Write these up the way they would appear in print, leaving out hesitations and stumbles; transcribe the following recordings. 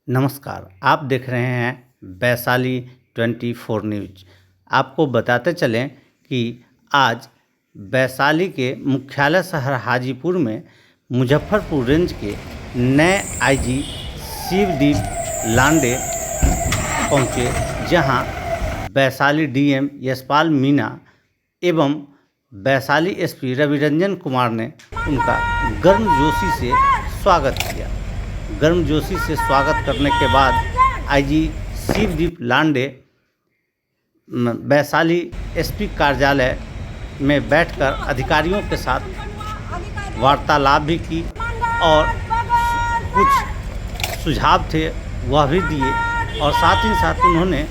नमस्कार, आप देख रहे हैं वैशाली 24 न्यूज। आपको बताते चलें कि आज वैशाली के मुख्यालय शहर हाजीपुर में मुजफ्फरपुर रेंज के नए आईजी शिवदीप लांडे पहुंचे, जहां वैशाली डीएम यशपाल मीणा एवं वैशाली एसपी रविरंजन कुमार ने उनका गर्मजोशी से स्वागत किया। गर्मजोशी से स्वागत करने के बाद आईजी शिवदीप लांडे वैशाली एसपी कार्यालय में बैठकर अधिकारियों के साथ वार्तालाप भी की और कुछ सुझाव थे वह भी दिए, और साथ ही साथ उन्होंने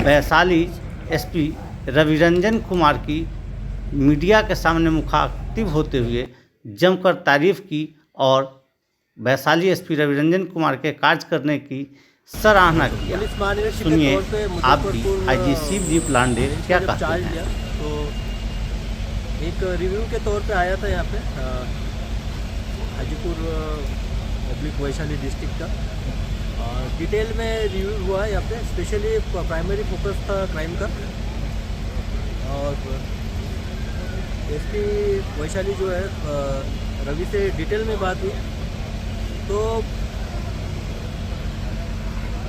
वैशाली एसपी रविरंजन कुमार की मीडिया के सामने मुखातिब होते हुए जमकर तारीफ की और वैशाली एसपी रविरंजन कुमार के कार्य करने की सराहना किया। सुनिए आप भी आईजी शिवदीप लांडे क्या कहते हैं। तो एक रिव्यू के तौर पे आया था यहाँ पे हाजीपुर पब्लिक वैशाली डिस्ट्रिक्ट का। डिटेल में रिव्यू हुआ है यहाँ पे, स्पेशली प्राइमरी फोकस था क्राइम का। और एसपी वैशाली जो है रवि से डिटेल में बात हुई। तो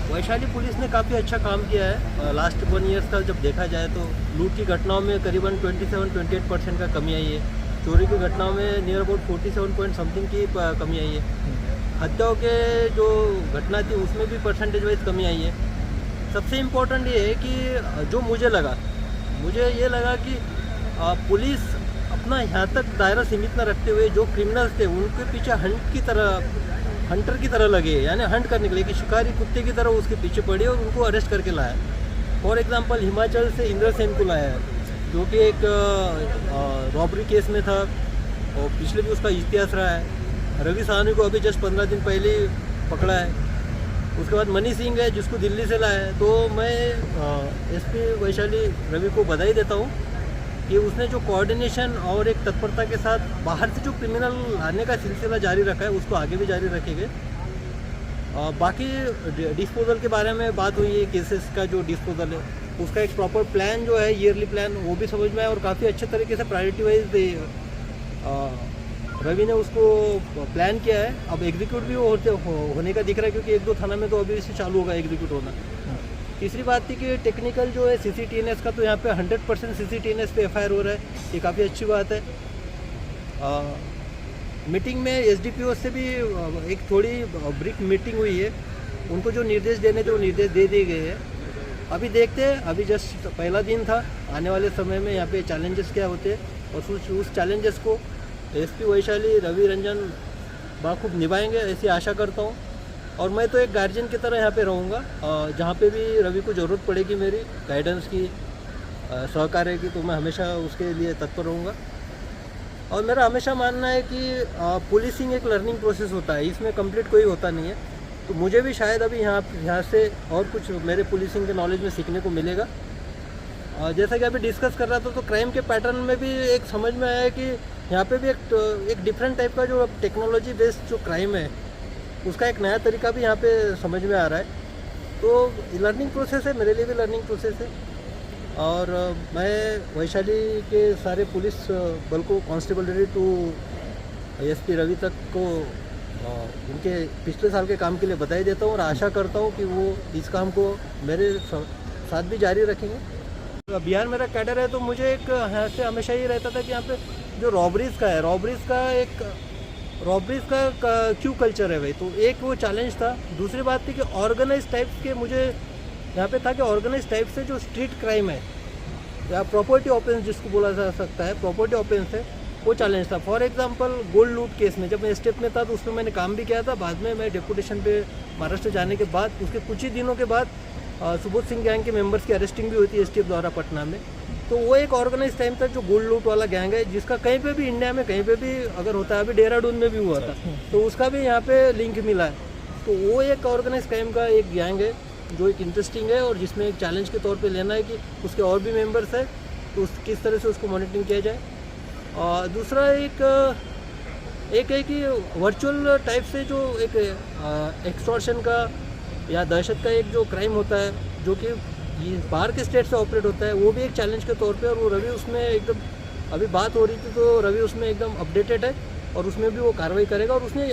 वैशाली पुलिस ने काफ़ी अच्छा काम किया है लास्ट 1 ईयर्स का। जब देखा जाए तो लूट की घटनाओं में करीबन 27-28% का कमी आई है। चोरी की घटनाओं में नियर अबाउट 47 पॉइंट समथिंग की कमी आई है। हत्याओं के जो घटना थी उसमें भी परसेंटेज वाइज कमी आई है। सबसे इम्पोर्टेंट ये है कि जो मुझे ये लगा कि पुलिस अपना यहाँ तक दायरा सीमित न रखते हुए जो क्रिमिनल्स थे उनके पीछे हंटर की तरह लगे, यानी हंट करने के लिए कि शिकारी कुत्ते की तरह उसके पीछे पड़े और उनको अरेस्ट करके लाया। फॉर एग्जांपल हिमाचल से इंद्र सेन को लाया है, जो कि एक रॉबरी केस में था और पिछले भी उसका इतिहास रहा है। रवि साहनी को अभी जस्ट 15 दिन पहले पकड़ा है। उसके बाद मनी सिंह है जिसको दिल्ली से लाया है। तो मैं एसपी वैशाली रवि को बधाई देता हूँ कि उसने जो कोऑर्डिनेशन और एक तत्परता के साथ बाहर से जो क्रिमिनल लाने का सिलसिला जारी रखा है उसको आगे भी जारी रखेंगे। बाकी डिस्पोजल के बारे में बात हुई है, केसेस का जो डिस्पोजल है उसका एक प्रॉपर प्लान जो है, ईयरली प्लान, वो भी समझ में आया और काफ़ी अच्छे तरीके से प्रायोरिटी वाइज रवि ने उसको प्लान किया है। अब एग्जीक्यूट भी होने का दिख रहा है, क्योंकि 1-2 थाना में तो अभी इससे चालू होगा एग्जीक्यूट होना। तीसरी बात थी कि टेक्निकल जो है CCTNS का, तो यहाँ पे 100% CCTNS पे FIR हो रहा है, ये काफ़ी अच्छी बात है। मीटिंग में SDPO से भी एक थोड़ी ब्रीफ मीटिंग हुई है। उनको जो निर्देश देने थे वो निर्देश दे दिए गए हैं। अभी देखते हैं, अभी जस्ट पहला दिन था, आने वाले समय में यहाँ पे चैलेंजेस क्या होते हैं और उस चैलेंजेस को एसपी वैशाली रवि रंजन बाखूब निभाएंगे ऐसी आशा करता हूँ। और मैं तो एक गार्जियन की तरह यहाँ पे रहूँगा, जहाँ पे भी रवि को ज़रूरत पड़ेगी मेरी गाइडेंस की, सहकार्य की, तो मैं हमेशा उसके लिए तत्पर रहूँगा। और मेरा हमेशा मानना है कि पुलिसिंग एक लर्निंग प्रोसेस होता है, इसमें कंप्लीट कोई होता नहीं है। तो मुझे भी शायद अभी यहाँ से और कुछ मेरे पुलिसिंग के नॉलेज में सीखने को मिलेगा। जैसा कि अभी डिस्कस कर रहा था, तो क्राइम के पैटर्न में भी एक समझ में आया कि यहाँ पे भी एक डिफरेंट टाइप का जो टेक्नोलॉजी बेस्ड जो क्राइम है उसका एक नया तरीका भी यहाँ पे समझ में आ रहा है। तो लर्निंग प्रोसेस है, मेरे लिए भी लर्निंग प्रोसेस है। और मैं वैशाली के सारे पुलिस बल को, constable ready to SP Ravi तक को उनके पिछले साल के काम के लिए बधाई देता हूँ और आशा करता हूँ कि वो इस काम को मेरे साथ भी जारी रखेंगे। तो बिहार मेरा कैडर है, तो मुझे एक यहाँ से हमेशा ही रहता था कि यहाँ पे जो रॉबरीज़ का क्यों कल्चर है भाई, तो एक वो चैलेंज था। दूसरी बात थी कि ऑर्गेनाइज टाइप्स के, मुझे यहाँ पे था कि ऑर्गेनाइज टाइप से जो स्ट्रीट क्राइम है या प्रॉपर्टी ऑफेंस जिसको बोला जा सकता है, प्रॉपर्टी ऑफेंस है, वो चैलेंज था। फॉर एग्जांपल गोल्ड लूट केस में जब मैं स्टेप में था तो उसमें मैंने काम भी किया था। बाद में मैं डेपुटेशन पे महाराष्ट्र जाने के बाद उसके कुछ ही दिनों के बाद सुबोध सिंह गैंग के मेंबर्स की अरेस्टिंग भी हुई थी STF द्वारा पटना में। तो वो एक ऑर्गेनाइज टाइम था जो गोल्ड लूट वाला गैंग है, जिसका कहीं पे भी इंडिया में कहीं पे भी अगर होता है, अभी देहरादून में भी हुआ था, तो उसका भी यहाँ पे लिंक मिला है। तो वो एक ऑर्गेनाइज क्राइम का एक गैंग है जो एक इंटरेस्टिंग है और जिसमें एक चैलेंज के तौर पे लेना है कि उसके और भी मेंबर्स है तो किस तरह से उसको मॉनिटरिंग किया जाए। और दूसरा एक है कि वर्चुअल टाइप से जो एक एक्सटॉर्शन का या दहशत का एक जो क्राइम होता है जो कि ये बाहर के स्टेट से ऑपरेट होता है, वो भी एक चैलेंज के तौर पे, और वो रवि उसमें एकदम, अभी बात हो रही थी तो रवि उसमें एकदम अपडेटेड है और उसमें भी वो कार्रवाई करेगा और उसने